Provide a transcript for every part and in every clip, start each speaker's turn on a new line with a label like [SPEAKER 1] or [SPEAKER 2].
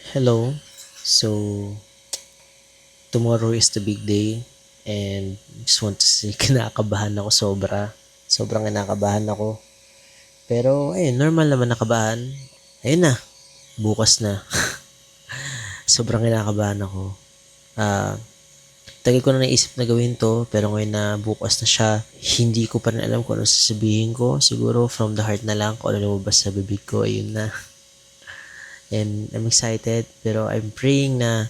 [SPEAKER 1] Hello. So, tomorrow is the big day and just want to say kinakabahan ako sobra. Sobrang kinakabahan ako. Pero ayun, normal naman nakabahan. Ayun na, bukas na. Sobrang kinakabahan ako. Tagal ko na naisip na gawin to, pero ngayon na bukas na siya, hindi ko pa rin alam kung ano sasabihin ko. Siguro from the heart na lang, kung ano lumabas sa bibig ko, ayun na. And I'm excited, pero I'm praying na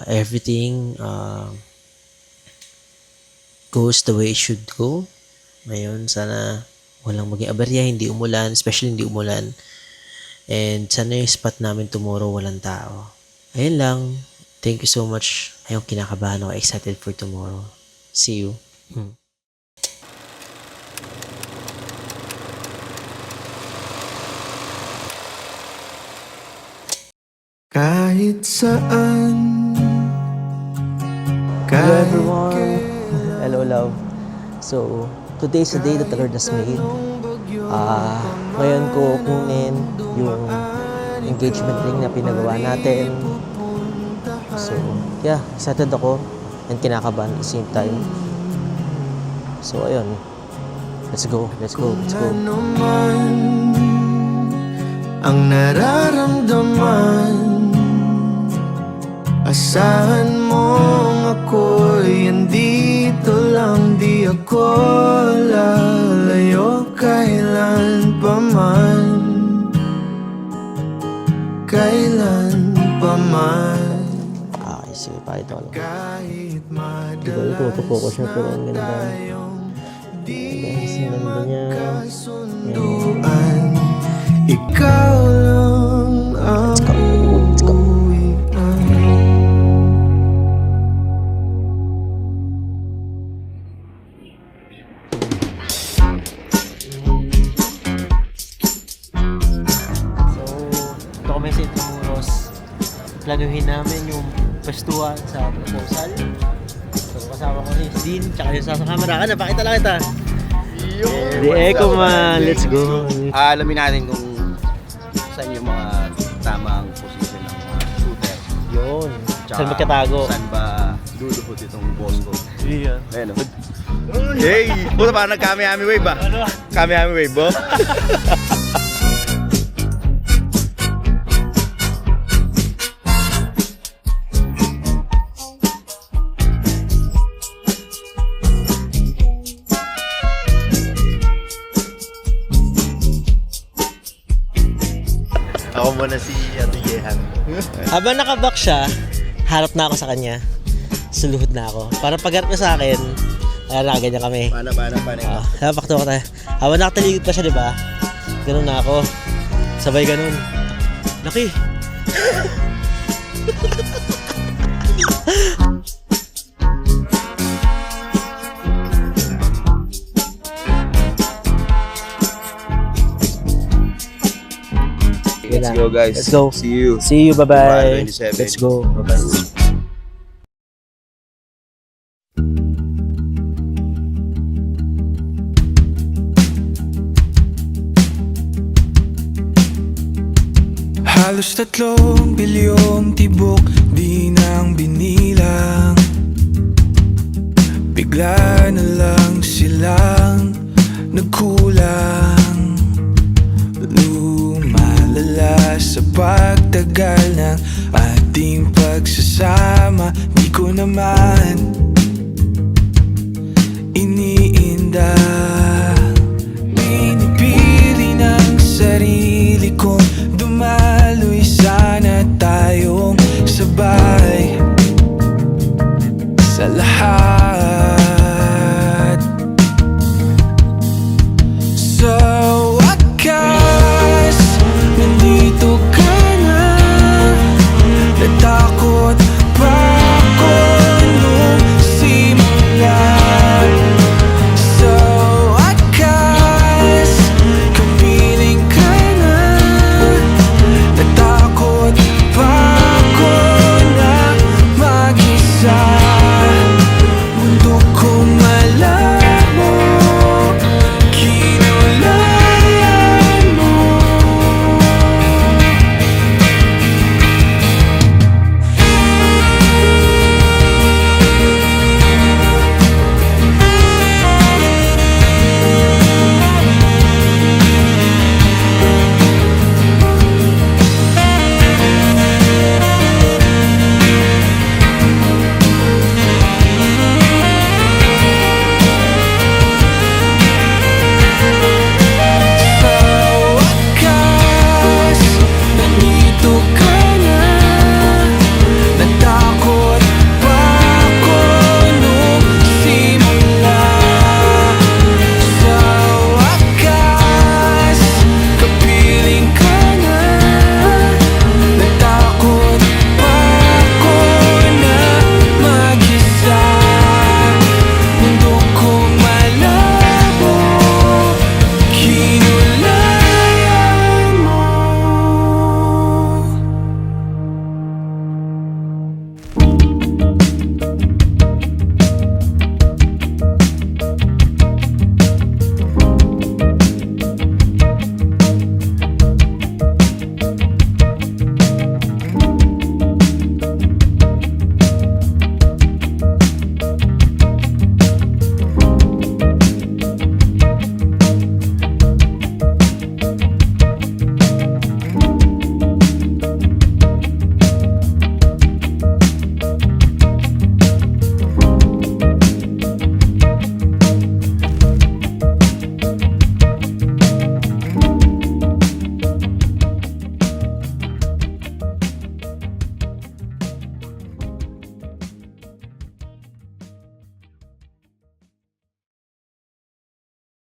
[SPEAKER 1] everything goes the way it should go. Ngayon, sana walang maging aberya, hindi umulan, especially hindi umulan. And sana yung spot namin tomorrow walang tao. Ayun lang. Thank you so much. Ayun, kinakabahan ako. Excited for tomorrow. See you.
[SPEAKER 2] Kahit saan,
[SPEAKER 1] Hello everyone! Hello love. So, today's the day that the Lord has made. Ngayon ko kunin yung engagement ring na pinagawa natin. So, yeah, excited ako and kinakabahan at the same time. So, ayun. Let's go, let's go, let's go.
[SPEAKER 2] naman ang nararamdaman. Asahan mong ako'y andito lang, di ako lalayo kailan pa man. Kailan pa man.
[SPEAKER 1] Okay, sige, pakita ko lang.
[SPEAKER 2] Kahit
[SPEAKER 1] Hindi ko ito-focus niya, pero ang ganda.
[SPEAKER 2] Di
[SPEAKER 1] Ang ganda niya.
[SPEAKER 2] magkasunduan, ikaw lang ang
[SPEAKER 1] Let's go. Ito kami sa Intramuros. Planuhin namin yung pwestuhan sa proposal. So kasama ko si Dean, tsaka yung sa camera. Ano, pakita lang kita. The Echo Man, let's go.
[SPEAKER 3] Alamin natin kung saan yung mga tamang position ng mga shooter.
[SPEAKER 1] Yun.
[SPEAKER 3] Tsaka
[SPEAKER 1] Saan magkatago?
[SPEAKER 3] Saan ba lulubot itong boss ko?
[SPEAKER 1] Yeah.
[SPEAKER 3] Ayan o. Hey! Puta parang nag-kami-ami wave ba?
[SPEAKER 1] Ano?
[SPEAKER 3] Kami-ami wave ba?
[SPEAKER 4] Ako muna si Yehan.
[SPEAKER 1] Habang nakaback siya, harap na ako sa kanya. Suluhod na ako. Para pag-harap niya sa akin, nakaganyan kami.
[SPEAKER 3] Paano?
[SPEAKER 1] Napakto ko tayo. Habang nakataligid pa siya, di ba? Ganun na ako. Sabay ganun. Laki!
[SPEAKER 3] Let's go guys.
[SPEAKER 1] Let's go.
[SPEAKER 3] See you.
[SPEAKER 1] See you, bye-bye.
[SPEAKER 3] 27.
[SPEAKER 1] Let's go. Bye-bye.
[SPEAKER 2] Halos 3 bilyong tibok di nang binilang. Bigla na lang silang nagkulang. Lumalala sa pagtagal ng ating pagsasama. Di ko naman iniinda